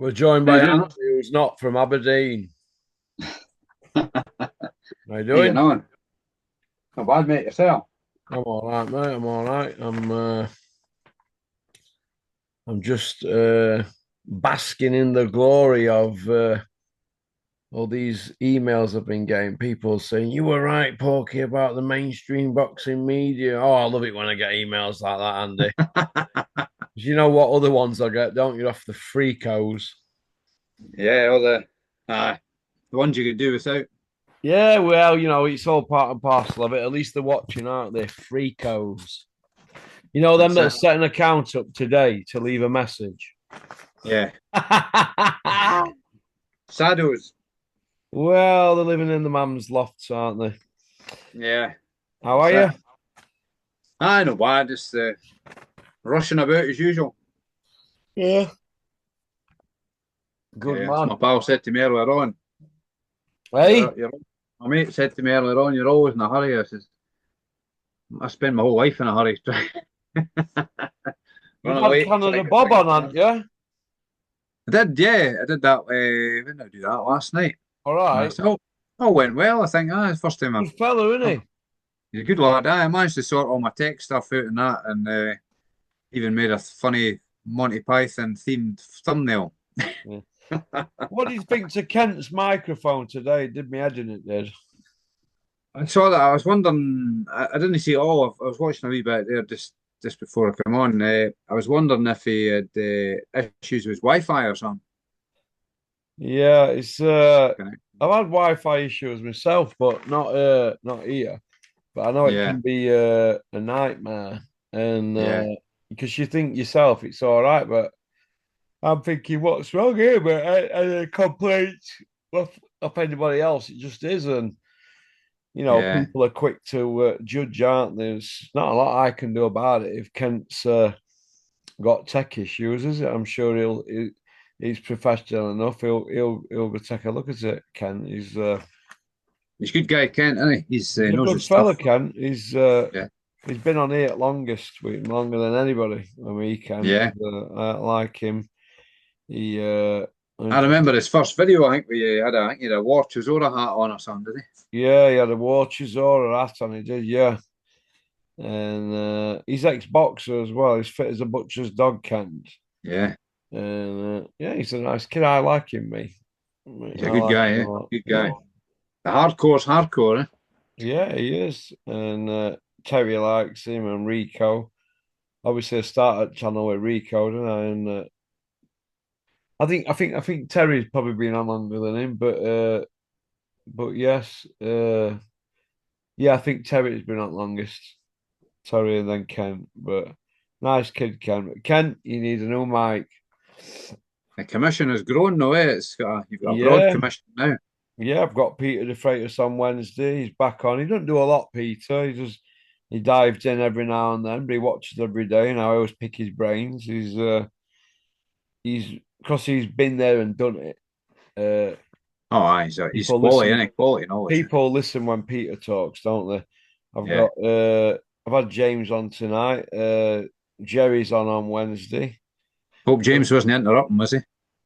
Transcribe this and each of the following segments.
We're joined How by you Andy, doing? who's not from Aberdeen. How How you you getting doing? on? Not bad, mate. Yourself? I'm all right, mate. I'm all right. I'm just basking in the glory of all these emails I've been getting. People saying you were right, Porky, about the mainstream boxing media. Oh, I love it when I get emails like that, Andy. 'Cause you know what other ones I get, don't you? Off the freakos. Yeah, all the ones you could do without. Yeah, well, it's all part and parcel of it. At least they're watching, aren't they? Freakos. You know them That's that it. set an account up today to leave a message. Yeah. Saddles. Well, they're living in the mum's lofts, aren't they? Yeah, How are that's you? it. Not bad. Just rushing about as usual. Yeah. Good Yeah, as man. my pal said to me earlier on. Hey, My mate said to me earlier on, you're always in a hurry. I says, I spend my whole life in a hurry. you've Running had late, trying Canada to get Bob things on, done. haven't you? I did, yeah. I did that. When did I do that? Last night. All And I right. said, all went well. I think, it's the first time Good fella, isn't I've he? he's a good lad. I managed to sort all my tech stuff out and that, and even made a funny Monty Python themed thumbnail. Yeah. What do you think to Kent's microphone today? Did me head in it, did. I saw that. I was wondering. I didn't see all. I was watching a wee bit there just before I come on. I was wondering if he had issues with Wi-Fi or something. Yeah, it's Connect. I've had Wi-Fi issues myself, but not here. But I know it Yeah, can be a nightmare. And yeah, because you think yourself it's all right, but I'm thinking, what's wrong here? But a complaint of anybody else, it just is. And, yeah. people are quick to judge, aren't there? There's not a lot I can do about it. If Kent's got tech issues, is it? I'm sure he's professional enough. He'll go take a look at it, Kent. He's a good guy, Kent, isn't he? He's a Knows good his fella, stuff. Kent. Yeah, He's been on here longest with him, longer than anybody. I mean, he can. yeah. I like him. He I and remember his first video. I think I think he had a War Chisora hat on or something, did yeah, he had a watches or a hat on. He did, yeah. And he's ex-boxer as well. He's fit as a butcher's dog, Kent. he? Yeah, And yeah, he's a nice kid. I like him, me. he's I a good like guy. him a Yeah, lot. good Yeah, guy. The hardcore's hardcore, eh? yeah, he is. And Terry likes him and Rico. Obviously, I started channel with Rico, didn't I? And I think Terry's probably been on longer than him, but yes, yeah, I think Terry's been on longest. Terry and then Kent, but nice kid, Kent. But Kent, you need a new mic. The commission has grown though, eh? You've got a broad Yeah, commission now. yeah, I've got Peter the Freightus on Wednesday. He's back on. He doesn't do a lot, Peter. He dives in every now and then, but he watches every day, and I always pick his brains. He's because he's been there and done it. Uh, Oh, aye, he's people quality, listen. isn't he? Quality knowledge. People listen when Peter talks, don't they? I've Yeah. got I've had James on tonight. Jerry's on Wednesday. Hope James wasn't interrupting, was he?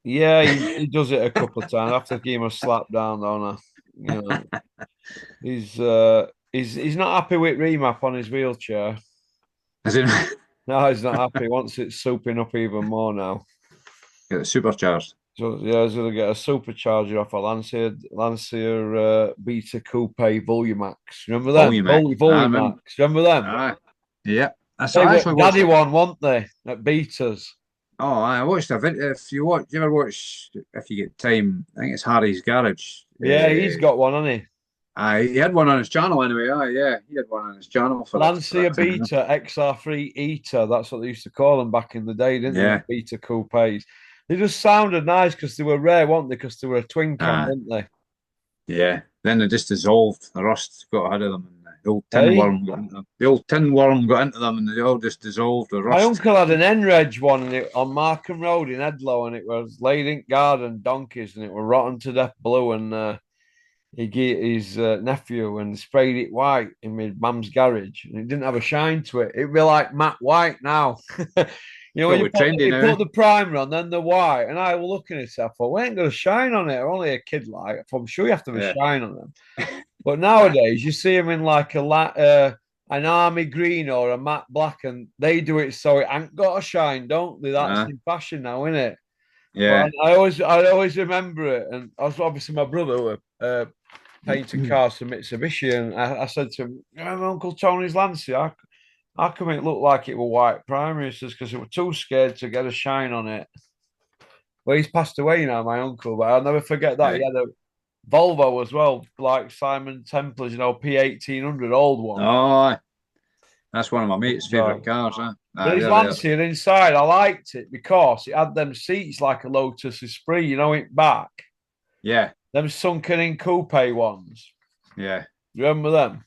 Yeah, he does it a couple of times. I have to give him a slap down, don't I? He's not happy with remap on his wheelchair. As in, No, he's not happy. He wants it souping up even more now. get it supercharged. So yeah, he's gonna get a supercharger off a Lancia Beta Coupe Volumax. Remember them? Volume X. I Volumax. remember. Remember them? Aye. Yeah. They I were actually watched daddy it. one, weren't they? At Betas. Oh, I watched a video. You ever watch, if you get time, I think it's Harry's Garage. Yeah, he's got one, hasn't he? He had one on his channel anyway. Oh, yeah. He had one on his channel for Lancia that time. Beta XR3 Eater. That's what they used to call them back in the day, didn't they? The Yeah. Beta coupes. They just sounded nice because they were rare, weren't they? Because they were a twin cam, Ah, weren't they? yeah. Then they just dissolved. The rust got ahead of them, and the old tin Hey, worm got into them. The old tin worm got into them, and they all just dissolved. The my rust. uncle had an N-Reg one on Markham Road in Edlow, and it was laid in garden donkeys, and it were rotten to death blue. And he gave his nephew and sprayed it white in my mum's garage, and it didn't have a shine to it. It'd be like matte white now. You know, when Probably trendy you now. put the primer on, then the white, and I was looking at it, I thought, we ain't gonna shine on it. I'm only a kid, like, I'm sure you have to have a Yeah. shine on them. But nowadays, you see them in like an army green or a matte black, and they do it so it ain't got a shine, don't they? That's Uh, in fashion now, isn't it? But yeah. I always remember it, and I was obviously my brother were painted cars for Mitsubishi, and I said to him, "Yeah, my Uncle Tony's Lancia. How come it looked like it were white primary?" He says, "Because it were too scared to get a shine on it." Well, he's passed away now, my uncle, but I'll never forget that. He Right. had a Volvo as well, like Simon Templar's, P1800, old one. Oh, that's one of my mate's favourite So, cars, huh? but his They're there. Lancia inside, I liked it because it had them seats like a Lotus Esprit, it back. Yeah, Them sunken in coupe ones. yeah. You remember them?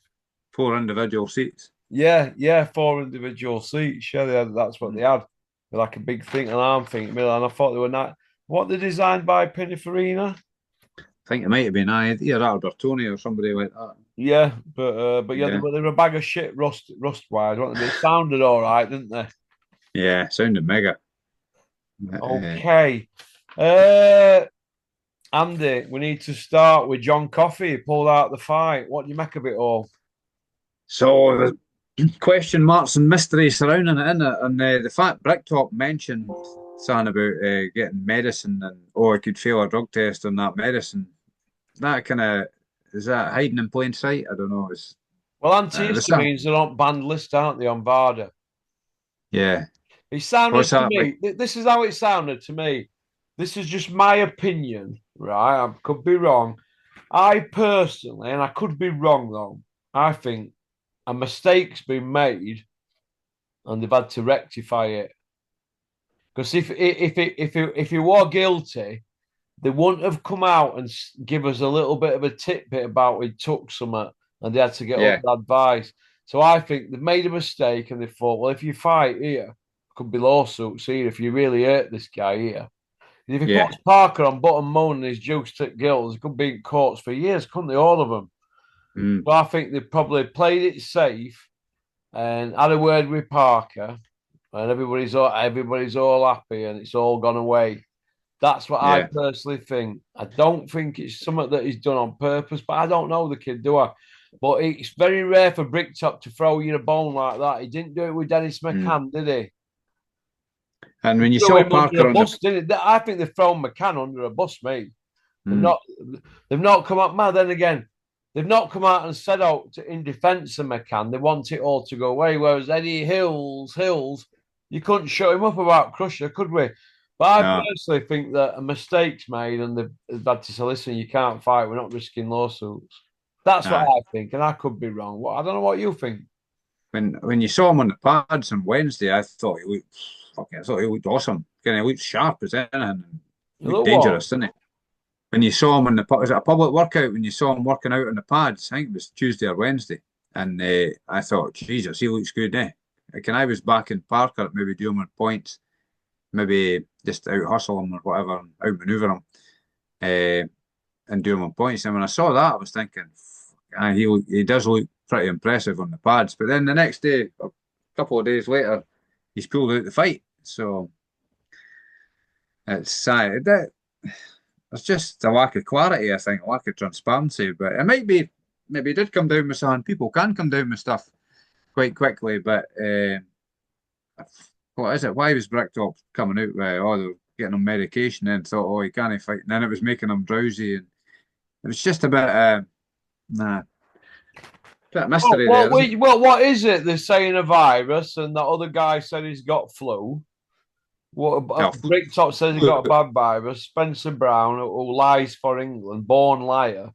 4 individual seats. Yeah, yeah, four individual seats. Yeah, that's what they Mm. had. Like a big thing, an arm thing in the middle. And I thought they were not. What they designed by Pininfarina? I think it might have been either Albertoni or somebody like that. Yeah, but yeah, Yeah, they were a bag of shit rust wise, weren't they? They sounded all right, didn't they? yeah. Sounded mega. Okay. Uh Andy, we need to start with John Coffey. He pulled out the fight. What do you make of it all? So the question marks and mystery surrounding it, innit? And the fact Bricktop mentioned something about getting medicine and I could fail a drug test on that medicine. That kind of is that hiding in plain sight? I don't know. Well, There's some, antihistamines are on banned list, aren't they, on VADA? yeah. It sounded What's to that like? me, this is how it sounded to me. This is just my opinion, right? I could be wrong. I personally, and I could be wrong though, I think a mistake's been made and they've had to rectify it. Because if he were guilty, they wouldn't have come out and give us a little bit of a tidbit about he took something and they had to get Yeah, other advice. So I think they've made a mistake and they thought, well, if you fight here, could be lawsuits here if you really hurt this guy here. And if he yeah, puts Parker on bottom moaning his juice stick gills, he could be in courts for years, couldn't they? All of them. mm, So I think they probably played it safe and had a word with Parker, and everybody's all happy and it's all gone away. That's what I yeah. personally think. I don't think it's something that he's done on purpose, but I don't know the kid, do I? But it's very rare for Bricktop to throw you a bone like that. He didn't do it with Dennis Mm. McCann, did he? And He when you threw saw him under Parker a on the, bus, didn't he? I think they've thrown McCann under a bus, mate. They've mm, not they've not come out. Man, then again, they've not come out and said out in defence of McCann. They want it all to go away. Whereas Eddie Hills, you couldn't shut him up about Crusher, could we? But I no, personally think that a mistake's made and they've had to say, listen, you can't fight. We're not risking lawsuits. That's what no. I think, and I could be wrong. I don't know what you think. When you saw him on the pads on Wednesday, I thought he looked fucking. I thought he looked awesome. Kind of looked sharp as anything. You Looked look what? dangerous, didn't he? When you saw him on the was it a public workout? When you saw him working out on the pads, I think it was Tuesday or Wednesday, and I thought, Jesus, he looks good, eh? Like, and I was back in Parker, maybe doing him points, maybe just out hustle him or whatever, out maneuver him, and do him on points. And when I saw that, I was thinking, he does look pretty impressive on the pads. But then the next day, a couple of days later, he's pulled out the fight. So it's it's just a lack of clarity, I think, a lack of transparency. But it might be maybe he did come down with something. People can come down with stuff quite quickly, but what is it? Why was Bricktop coming out with they were getting on medication and thought, oh, he can't fight, and then it was making him drowsy, and it was just a bit nah, bit of mystery there, isn't it? What is it? They're saying a virus, and the other guy said he's got flu. What Yeah, about Bricktop says he got a bad virus. Spencer Brown, who lies for England, born liar,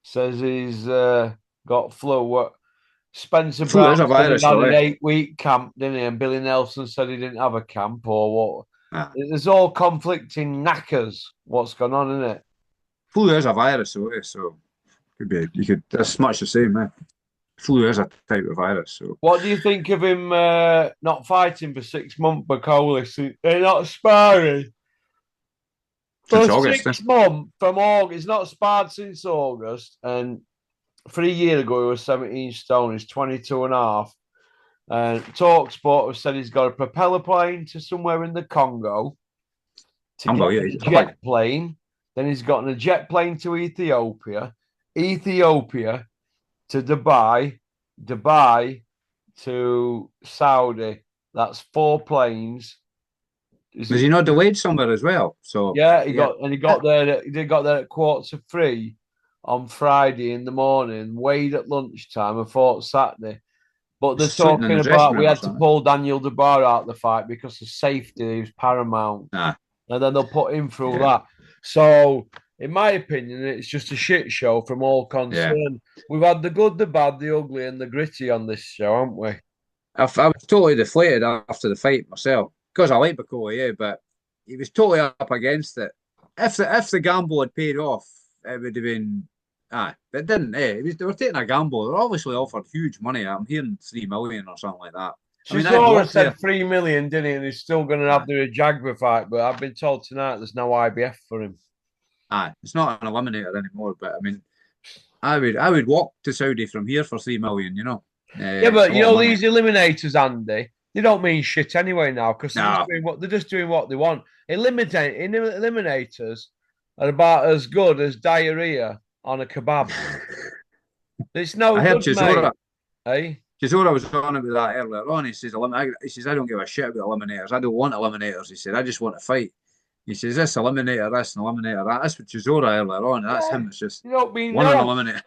says he's got flu. What Spencer flu Brown is a said he virus, had though, an eh? 8 week camp, didn't he? And Billy Nelson said he didn't have a camp or what. Nah. There's all conflicting knackers. What's going on in it? Flu is a virus, though, eh? So could be you could that's much the same, eh? Flu is a type of virus, so What do you think of him not fighting for 6 months, Bacolis? They're not sparring. since For August, eh? 6 months from August, he's not sparred since August. And 3 years ago, he was 17 stone. He's 22 and a half. And TalkSport have said he's got a propeller plane to somewhere in the Congo to get Unbelievable. a He's big. jet plane. Then he's got a jet plane to Ethiopia, Ethiopia to Dubai, Dubai to Saudi. That's 4 planes. Is Was it? he not delayed somewhere as well? So Yeah, he yeah, got and he got there. He got there at 3:15 on Friday in the morning. Weighed at lunchtime and fought Saturday. But they're he's sleeping in talking his about we restaurant or had to something. pull Daniel Dubois out of the fight because of safety was paramount, Nah, and then they'll put him through yeah, that. So, in my opinion, it's just a shit show from all yeah. concerned. We've had the good, the bad, the ugly, and the gritty on this show, haven't we? I was totally deflated after the fight myself because I like Bacola, yeah, but he was totally up against it. If the gamble had paid off, it would have been but it didn't. They were taking a gamble. They're obviously offered huge money. I'm hearing 3 million or something like that. I mean, I'd Chisora worked there. said 3 million, didn't he? And he's still going to have Aye, the Jaguar fight, but I've been told tonight there's no IBF for him. it's not an eliminator anymore. But I mean, I would walk to Saudi from here for 3 million. Yeah, It's but a lot of money. these eliminators, Andy, they don't mean shit anyway now because No, they're just doing what they want. Eliminators are about as good as diarrhea on a kebab. It's no I heard good, mate. Chisora. Eh? Chisora was on about that earlier on. He says, I don't give a shit about eliminators. I don't want eliminators. He said, I just want to fight. He says, this eliminator, this and eliminator, that. That's what Chisora earlier on. That's Yeah, him. It's just you don't mean one an no eliminator.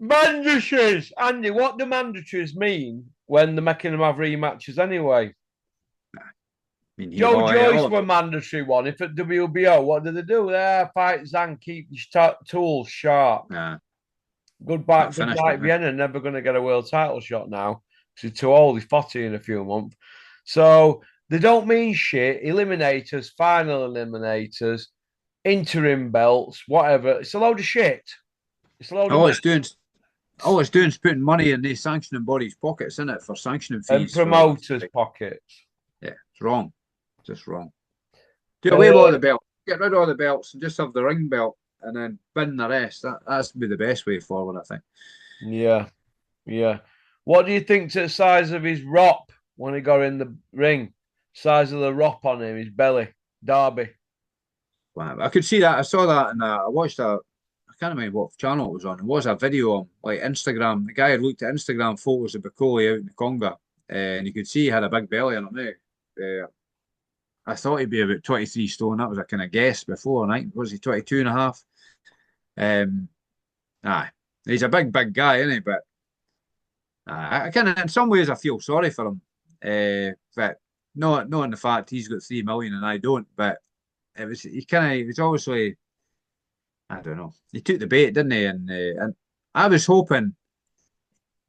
mandatories, Andy. What do mandatories mean when they're making them have rematches anyway? I mean, Joe Joyce all were mandatory one. If at WBO, what do they do? There, fight Zhang, keep your tools sharp. nah, Goodbye, that good finished night, it now. Vienna. Never going to get a world title shot now because he's too old. He's 40 in a few months. So they don't mean shit. Eliminators, final eliminators, interim belts, whatever. It's a load of shit. It's a load of All it's mess. doing, all it's doing is putting money in these sanctioning bodies' pockets, isn't it, for sanctioning And fees for promoters' like, pockets. yeah, it's wrong. Just wrong. Do away with all Uh, the belts. Get rid of all the belts and just have the ring belt and then bin the rest. That's be the best way forward, I think. yeah, yeah. What do you think to the size of his rop when he got in the ring? Size of the rop on him, his belly, Derby. Wow. I could see that. I saw that and I watched a. I can't remember what channel it was on. It was a video on like Instagram. The guy had looked at Instagram photos of Bacoli out in the Congo, and you could see he had a big belly on him. I thought he'd be about 23 stone. That was a kind of guess before. I think was he 22 and a half? Um, aye, he's a big guy, isn't he? But I kind of, in some ways, I feel sorry for him. But not in the fact he's got 3 million and I don't. But he was obviously, I don't know. He took the bait, didn't he? And I was hoping,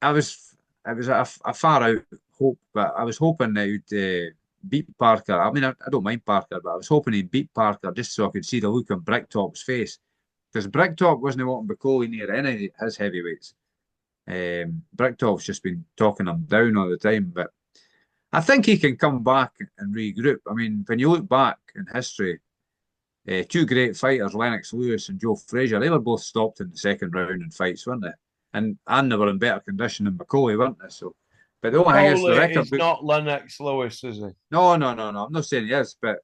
I was, it was a far out hope, but I was hoping that he'd beat Parker. I mean, I don't mind Parker, but I was hoping he'd beat Parker just so I could see the look on Bricktop's face. Because Bricktop wasn't wanting Bacoli near any of his heavyweights. Bricktop's just been talking him down all the time, but I think he can come back and regroup. I mean, when you look back in history, two great fighters, Lennox Lewis and Joe Frazier, they were both stopped in the second round in fights, weren't they? And they were in better condition than McCauley, weren't they? So, but the only thing is the Coley record is books. not Lennox Lewis, is he? No, no, no, no. I'm not saying he is, but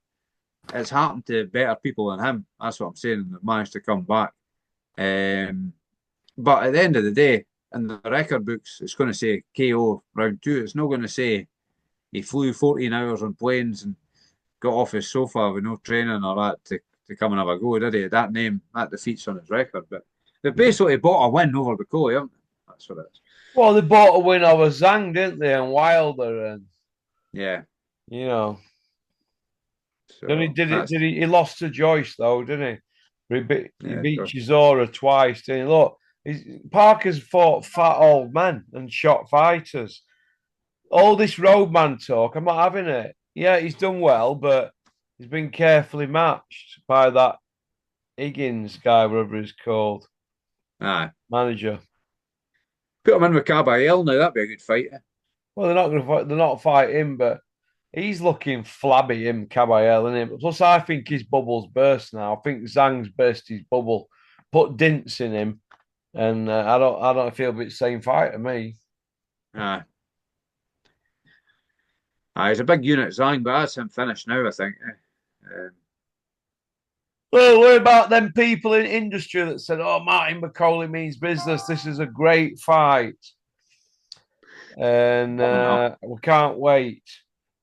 it's happened to better people than him. That's what I'm saying. And they've managed to come back. Um, but at the end of the day, in the record books, it's going to say KO round two. It's not going to say he flew 14 hours on planes and got off his sofa with no training or that to come and have a go, did he? That name, that defeat's on his record. But they've basically bought a win over Bacoli, haven't they? That's what it is. Well, they bought a win over Zhang, didn't they? And Wilder, and Yeah. you know, then he So did it. that's, Did he? He lost to Joyce though, didn't he? He yeah, beat sure. Chisora twice. Didn't he? Look, Parker's fought fat old men and shot fighters. All this roadman talk, I'm not having it. Yeah, he's done well, but he's been carefully matched by that Higgins guy, whatever he's called, Aye. manager. Put him in with Caballel now, that'd be a good fight. Well, they're not going to fight. They're not fight him, but he's looking flabby, him Caballel, isn't he? Plus, I think his bubble's burst now. I think Zhang's burst his bubble, put dints in him, and I don't feel it's the same fight to me. Aye. He's a big unit, Zhang, but that's him finished now, I think. Well, what about them people in industry that said, "Oh, Martin McCauley means business. This is a great fight, and Probably not. we can't wait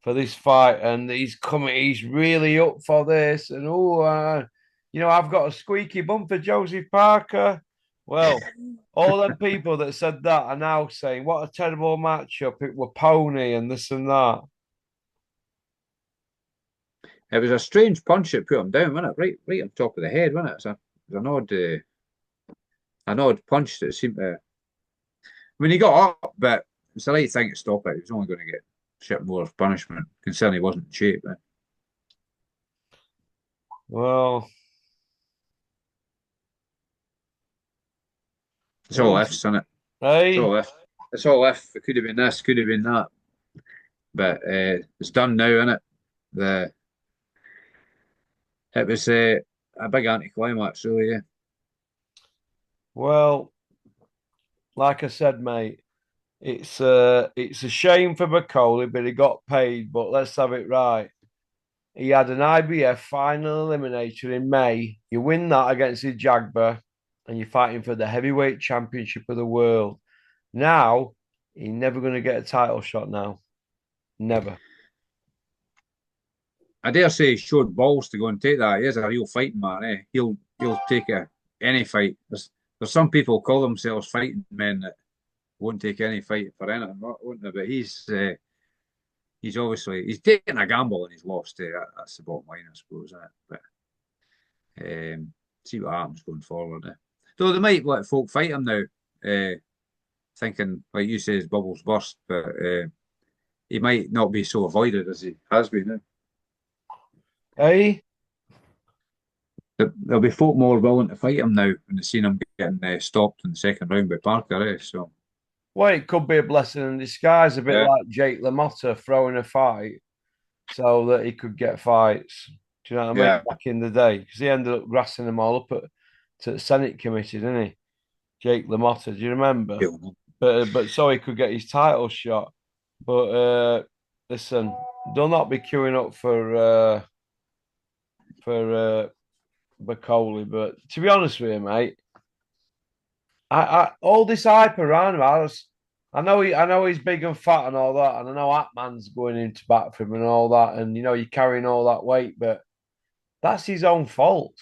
for this fight." And he's coming. He's really up for this. And I've got a squeaky bum for Joseph Parker. Well, all them people that said that are now saying, "What a terrible matchup! It were pony and this and that." It was a strange punch that put him down, wasn't it? Right on top of the head, wasn't it? It was an odd punch that seemed to. When he got up, but it's the right thing to stop it. He was only going to get shit more of punishment, considering he wasn't in shape. Well, It's all ifs, isn't it? It's hey, all if. It's all if. It could have been this, could have been that. But it's done now, isn't it? The It was a big anticlimax, really. Yeah. well, like I said, mate. It's a shame for McCauley, but he got paid. But let's have it right. He had an IBF final eliminator in May. You win that against the Jagba, and you're fighting for the heavyweight championship of the world. Now he's never going to get a title shot. Now, never. I dare say he showed balls to go and take that. He is a real fighting man. He'll take any fight. There's some people call themselves fighting men that won't take any fight for anything, won't they? But he's obviously he's taken a gamble and he's lost. That's the bottom line, I suppose. Isn't it? But see what happens going forward. Though they might let folk fight him now, thinking like you say, his bubbles burst, but he might not be so avoided as he has been. Hey, There'll be folk more willing to fight him now when they've seen him getting stopped in the second round by Parker. So well, it could be a blessing in disguise, a bit yeah, like Jake LaMotta throwing a fight so that he could get fights. Do you know what I mean? yeah, Back in the day, because he ended up grassing them all up to the Senate committee, didn't he? Jake LaMotta, do you remember? But so he could get his title shot. But listen, they'll not be queuing up for Bacoli. But to be honest with you, mate, I all this hype around him, I know he's big and fat and all that, and I know Atman's going into bat for him and all that, and you're carrying all that weight, but that's his own fault.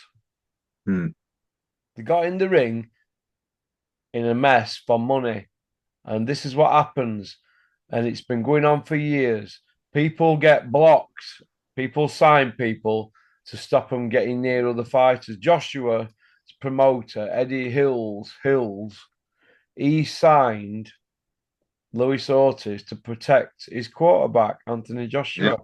hmm. They got in the ring in a mess for money. And this is what happens. And it's been going on for years. People get blocked. People sign people to stop them getting near other fighters. Joshua's promoter, Eddie Hills, he signed Luis Ortiz to protect his quarterback, Anthony Yeah. Joshua.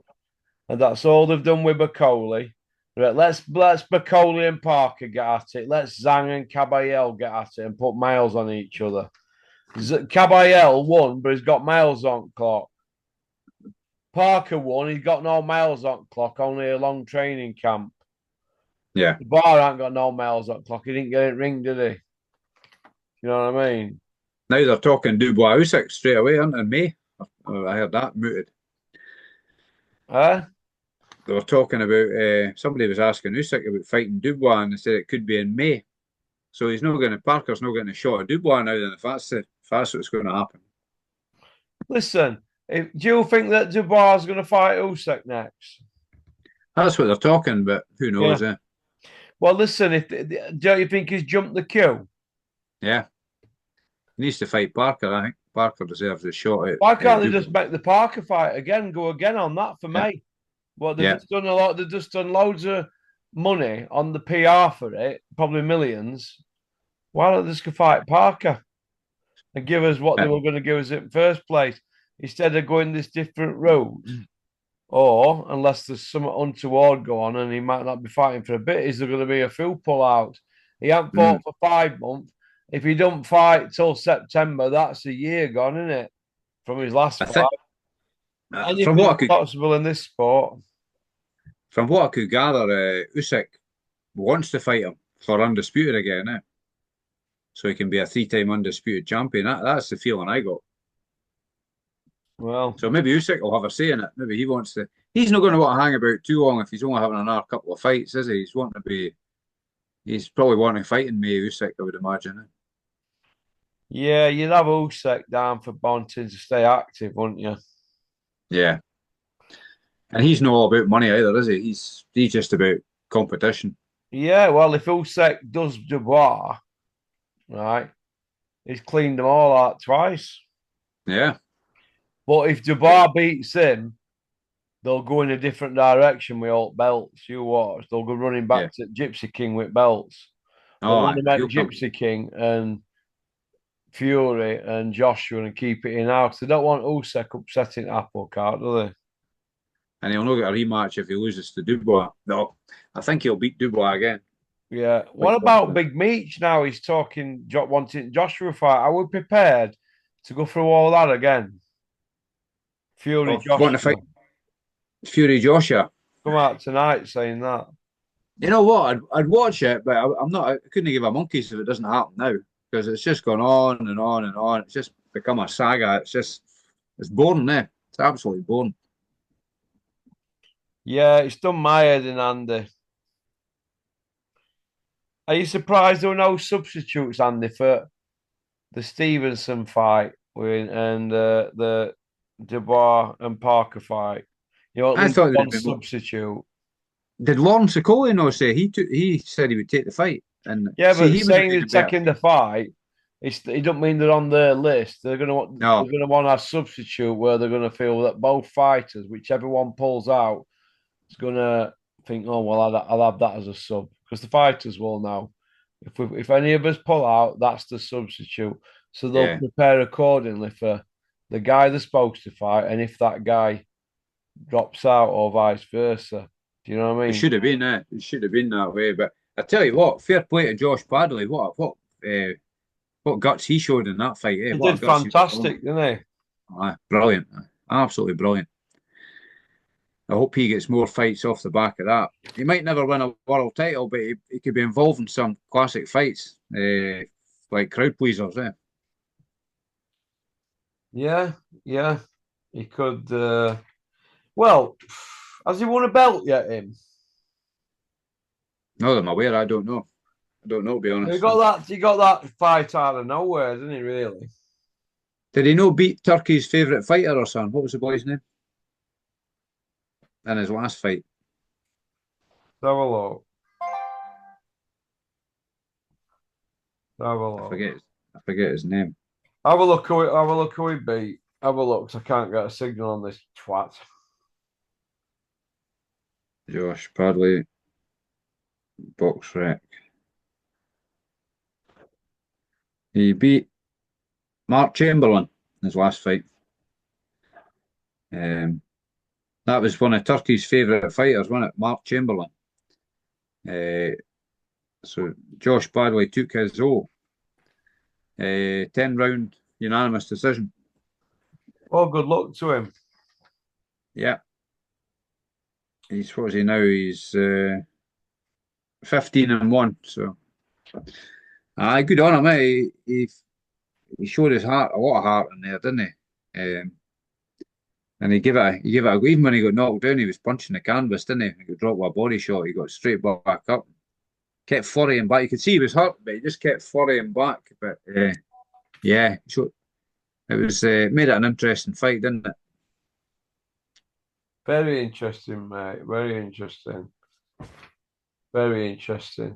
And that's all they've done with Bacoli. Right, let's Bacoli and Parker get at it. Let's Zhang and Caballel get at it and put miles on each other. Caballel won, but he's got miles on clock. Parker won, he's got no miles on clock, only a long training camp. Yeah. The bar ain't got no miles on clock. He didn't get it ring, did he? You know what I mean? Now they're talking Dubois Usyk straight away, aren't they? In May. I heard that mooted. Huh? They were talking about somebody was asking Usyk about fighting Dubois, and they said it could be in May. So he's not going to Parker's not getting a shot at Dubois now. Then if that's what's going to happen, Listen, do you think that Dubois is going to fight Usyk next? that's what they're talking. But who Yeah. knows? Well, listen, if don't you think he's jumped the queue? Yeah, he needs to fight Parker. I think Parker deserves a shot at Why can't they Dubois. just make the Parker fight again? Go again on that for Yeah, me. Well, they've yeah. just done a lot. They've just done loads of money on the PR for it, probably millions. Why don't they just go fight Parker and give us what they Uh, were going to give us in the first place instead of going this different route? Or unless there's some untoward go on and he might not be fighting for a bit, is there going to be a full pull out? He hasn't mm, fought for 5 months. If he don't fight till September, that's a year gone, isn't it? From his last I fight. think from what I Anything's could possible in this sport. gather, Usyk wants to fight him for undisputed again, so he can be a three-time undisputed champion. That's the feeling I got. Well, So maybe Usyk will have a say in it. Maybe he wants to. He's not going to want to hang about too long if he's only having another couple of fights, is he? He's wanting to be. He's probably wanting to fight in May, Usyk, I would imagine. yeah, you'd have Usyk down for Bonton to stay active, wouldn't you? Yeah, and he's not all about money either, is he? He's just about competition. Yeah, well, if Usyk does Dubois, right, he's cleaned them all out twice. Yeah, But if Dubois beats him, they'll go in a different direction with all belts. You watch, they'll go running yeah. back to Gypsy King with belts. They'll Oh, want to make he'll come. Gypsy King and Fury and Joshua and keep it in house. They don't want Usyk upsetting apple cart, do they? And he'll not get a rematch if he loses to Dubois. No, I think he'll beat Dubois again. Yeah. What Quite about confident. Big Meech now? He's talking, wanting Joshua fight. Are we prepared to go through all that again? Fury Oh, want to fight Joshua. Fury Joshua? Come out tonight saying that. You know what? I'd watch it, but I'm not. I couldn't give a monkey's if it doesn't happen now because it's just gone on and on and on. It's just become a saga. It's boring, eh? It's absolutely boring. Yeah, it's done my head in, Andy. Are you surprised there were no substitutes, Andy, for the Stevenson fight and the Dubois and Parker fight? You know, at I least thought there'd one been more. substitute. Did Lawrence Okoli no say he said he would take the fight and Yeah, see but he would have saying made they're a better taking the fight. fight, it don't mean they're on their list. No, they're gonna want a substitute where they're gonna feel that both fighters, whichever one pulls out, is gonna think, oh well, I'll have that as a sub because the fighters will know if any of us pull out, that's the substitute. So they'll yeah, prepare accordingly for the guy they're supposed to fight, and if that guy drops out or vice versa. Do you know what I it mean? should have been that. It should have been that way. But I tell you what, fair play to Josh Padley. What guts he showed in that fight, eh? He What did guts he showed. fantastic, didn't he? Brilliant. Absolutely brilliant. I hope he gets more fights off the back of that. He might never win a world title, but he could be involved in some classic fights, like crowd pleasers, eh? Yeah, yeah. He could. Well, has he won a belt yet? Him? Not that I'm aware, I don't know. I don't know, to be He honest. got that. He got that fight out of nowhere, didn't he? Really? Did he not beat Turkey's favourite fighter or something? What was the boy's name in his last fight? Have a look. Have a I look. forget. I forget his name. Have a look. Have a look who he beat. Have a look. 'Cause I can't get a signal on this twat. Josh Padley, box rec. He beat Mark Chamberlain in his last fight. Um, that was one of Turkey's favourite fighters, wasn't it? Mark Chamberlain. Uh, so Josh Padley took his 10 round unanimous decision. Well, good luck to him. Yeah, he's what is he now? He's 15-1. So, good on him. He showed his heart, a lot of heart in there, didn't he? And he gave it a go. Even when he got knocked down, he was punching the canvas, didn't he? He got dropped with a body shot. He got straight back up, kept flurrying back. You could see he was hurt, but he just kept flurrying back. But yeah, so it was made it an interesting fight, didn't it? Very interesting, mate. Very interesting. Very interesting.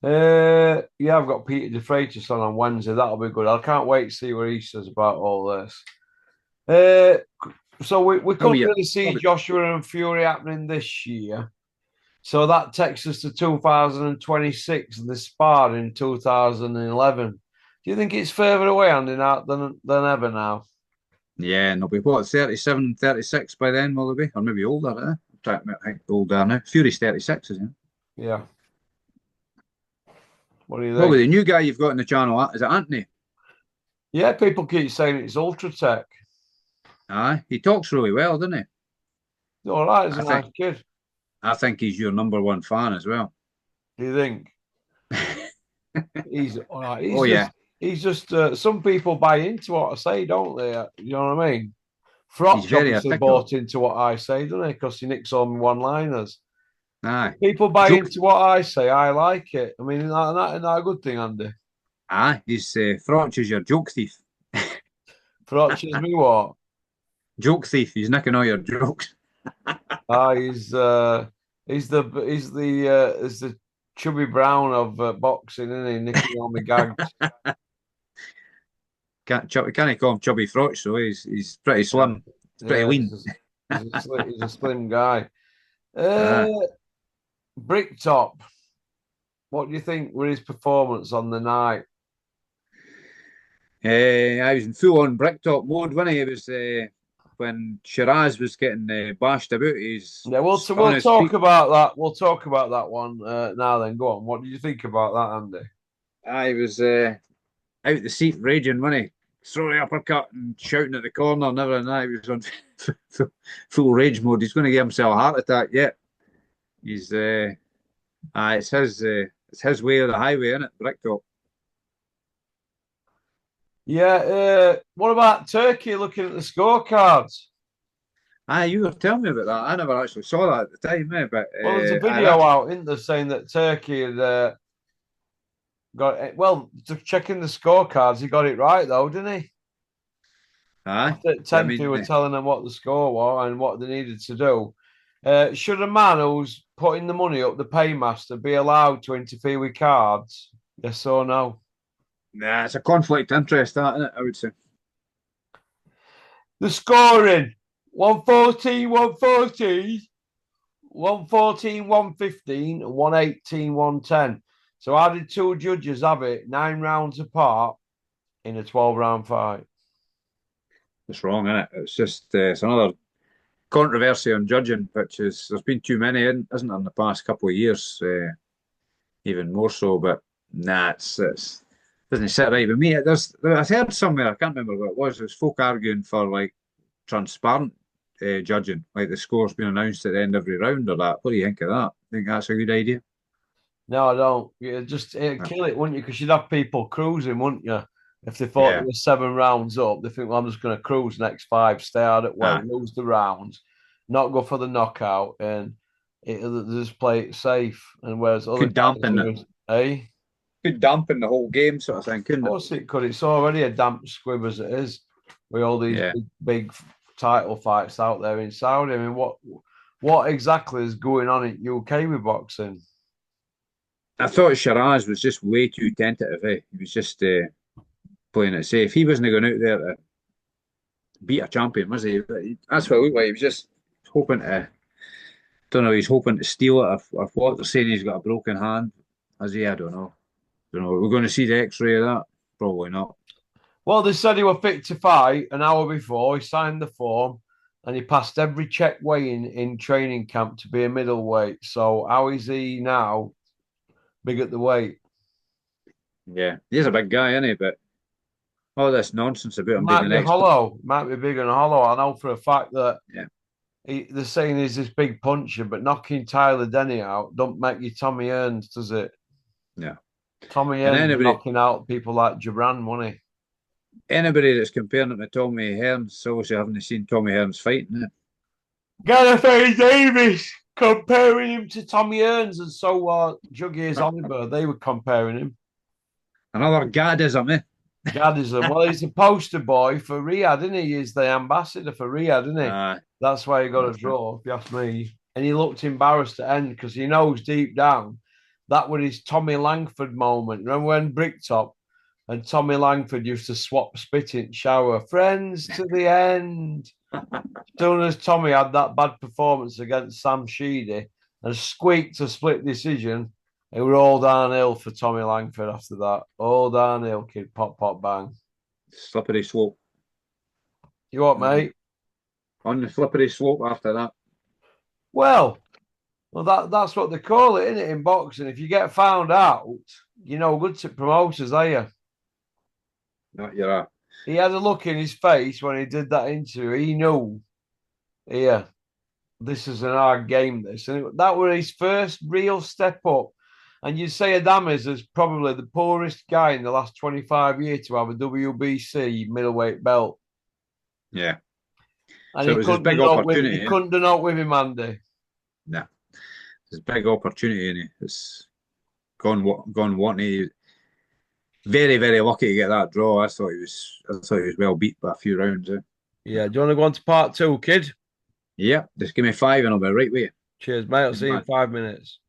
Yeah, I've got Peter DeFreitas on Wednesday. That'll be good. I can't wait to see what he says about all this. Uh, so we couldn't Probably, really see probably, Joshua and Fury happening this year. So that takes us to 2026 and the spar in 2011. Do you think it's further away, Andy, now than ever now? yeah, and they'll be what 37 and 36 by then, will they be? Or maybe older, eh? I think older now. Fury's 36, isn't he? Yeah. What do you What about think? the new guy you've got in the channel? Is it Anthony? Yeah, people keep saying it's Ultra Tech. Aye, he talks really well, doesn't he? All right, he's I a think nice kid. I think he's your number one fan as well. Do you think? He's all right. Oh yeah, He's just some people buy into what I say, don't they? You know what I mean? He's Frotch very obviously articulate. bought into what I say, doesn't he? Because he nicks all my one-liners. Aye. People buy Joke. into what I say. I like it. I mean, isn't that a good thing, Andy? Aye. He's Frotch is your joke thief. Frotch is me what? Joke thief. He's nicking all your jokes. Ah, he's the chubby brown of boxing, isn't he? Nicking all my gags. Can't call him Chubby Frotch, so he's pretty Yeah, slim. He's pretty yeah, lean. he's a slim guy. Uh, Aye. Bricktop. What do you think were his performance on the night? I was in full on bricktop mode when he was when Shiraz was getting bashed about. He's Yeah, on we'll his talk feet. about that. We'll talk about that one now. Then go on. What did you think about that, Andy? I was out the seat raging when he threw the uppercut and shouting at the corner and everything. He was on full rage mode. He's going to give himself a heart attack. Yeah, he's it's his way or the highway, isn't it? Bricktop. Yeah. What about Turkey? Looking at the scorecards. You were telling me about that. I never actually saw that at the time, but Well, there's a video that's out, isn't there, saying that Turkey had got it. Well, checking the scorecards, he got it right though, didn't he? aye. After I 10th, he mean, were telling them what the score was and what they needed to do. Should a man who's putting the money up, the paymaster, be allowed to interfere with cards? Yes or no? nah, it's a conflict of interest, that, isn't it? I would say. The scoring 114, 114, 114, 115, and 118, 110. So, how did two judges have it 9 rounds apart in a 12 round fight? It's wrong, isn't it? It's just it's another controversy on judging, which is there's been too many, isn't there, in the past couple of years, even more so. But nah, it's doesn't sit right with me. I heard somewhere, I can't remember what it was. There's folk arguing for like transparent judging, like the scores being announced at the end of every round or that. What do you think of that? Think that's a good idea? No, I don't. You just it'd kill it, wouldn't you? Because you'd have people cruising, wouldn't you? If they thought there Yeah. were 7 rounds up, they think, well, I'm just going to cruise next five, stay out at weight, Ah, lose the rounds, not go for the knockout, and they just play it safe. And whereas other could guys, dampen are it. just, hey, Could dampen the whole game, sort of thing, of couldn't it? course it could. It's already a damp squib as it is with all these Yeah. big title fights out there in Saudi. I mean, what exactly is going on in UK with boxing? I thought Shiraz was just way too tentative. He was just playing it safe. He wasn't going out there to beat a champion, was he? That's what it looked like. He was just hoping to, don't know, he's hoping to steal it or what. They're saying he's got a broken hand. Has he? I don't know. Don't know. We're going to see the x-ray of that? Probably not. Well, they said he was fit to fight an hour before. He signed the form and he passed every check weighing in training camp to be a middleweight. So how is he now big at the weight? Yeah. He's a big guy, isn't he? But all this nonsense about It him being might the be next. hollow, might be big and hollow. I know for a fact that Yeah. they're saying he's this big puncher, but knocking Tyler Denny out don't make you Tommy Earns, does it? Yeah. Tommy And Earns knocking out people like Gibran, wasn't he? anybody that's comparing him to Tommy Hearns, obviously haven't seen Tommy Hearns fighting. Gareth A. Davis comparing him to Tommy Earns, and so Juggies Oliver. They were comparing him. Another gaddism, eh? Gaddism. Well, he's the poster boy for Riyadh, isn't he? He's the ambassador for Riyadh, isn't he? Uh, That's why he got a that's right. draw, if you ask me. And he looked embarrassed to end because he knows deep down that was his Tommy Langford moment. Remember when Bricktop and Tommy Langford used to swap spit in shower? Friends to the end. Soon as Tommy had that bad performance against Sam Sheedy and squeaked a split decision, it was all downhill for Tommy Langford after that. All downhill, kid. Pop, pop, bang. Slippery slope. You what, Mhm. mate? On the slippery slope after that. Well, that's what they call it, isn't it, in boxing? If you get found out, you know, good to promoters, are you? Not you're a He had a look in his face when he did that interview. He knew, yeah, this is an hard game, this. And that was his first real step up. And you'd say Adames is probably the poorest guy in the last 25 years to have a WBC middleweight belt. yeah. And So it he was his couldn't big do not with opportunity. he couldn't do not with him, Andy. Nah, his big opportunity, and it's gone wanting. Very, very lucky to get that draw. I thought he was well beat by a few rounds. Yeah, do you want to go on to part two, kid? Yep, just give me five and I'll be right with you. Cheers, mate. I'll Good see you in man. 5 minutes.